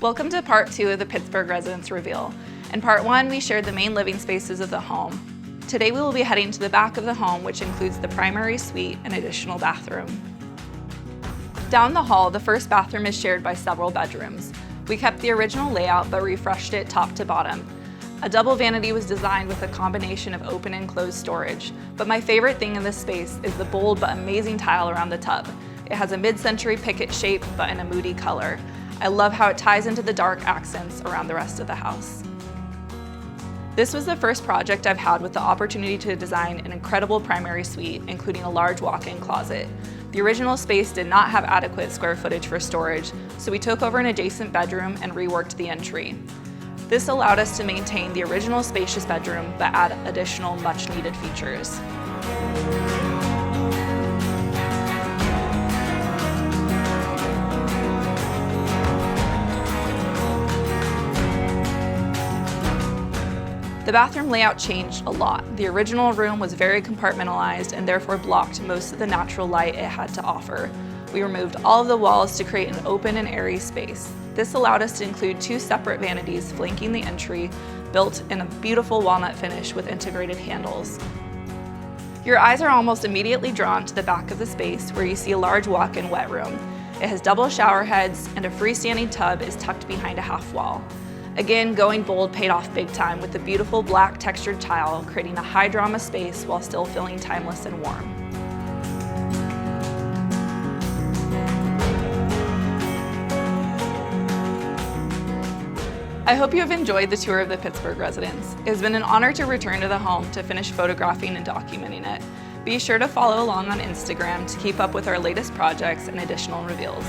Welcome to part 2 of the Pittsburg Residence reveal. In part 1, we shared the main living spaces of the home. Today we will be heading to the back of the home, which includes the primary suite and additional bathroom. Down the hall, the first bathroom is shared by several bedrooms. We kept the original layout but refreshed it top to bottom. A double vanity was designed with a combination of open and closed storage, but my favorite thing in this space is the bold but amazing tile around the tub. It has a mid-century picket shape but in a moody color. I love how it ties into the dark accents around the rest of the house. This was the first project I've had with the opportunity to design an incredible primary suite, including a large walk-in closet. The original space did not have adequate square footage for storage, so we took over an adjacent bedroom and reworked the entry. This allowed us to maintain the original spacious bedroom, but add additional much-needed features. The bathroom layout changed a lot. The original room was very compartmentalized and therefore blocked most of the natural light it had to offer. We removed all of the walls to create an open and airy space. This allowed us to include 2 separate vanities flanking the entry, built in a beautiful walnut finish with integrated handles. Your eyes are almost immediately drawn to the back of the space where you see a large walk-in wet room. It has double shower heads and a freestanding tub is tucked behind a half wall. Again, going bold paid off big time with the beautiful black textured tile, creating a high drama space while still feeling timeless and warm. I hope you have enjoyed the tour of the Pittsburg Residence. It has been an honor to return to the home to finish photographing and documenting it. Be sure to follow along on Instagram to keep up with our latest projects and additional reveals.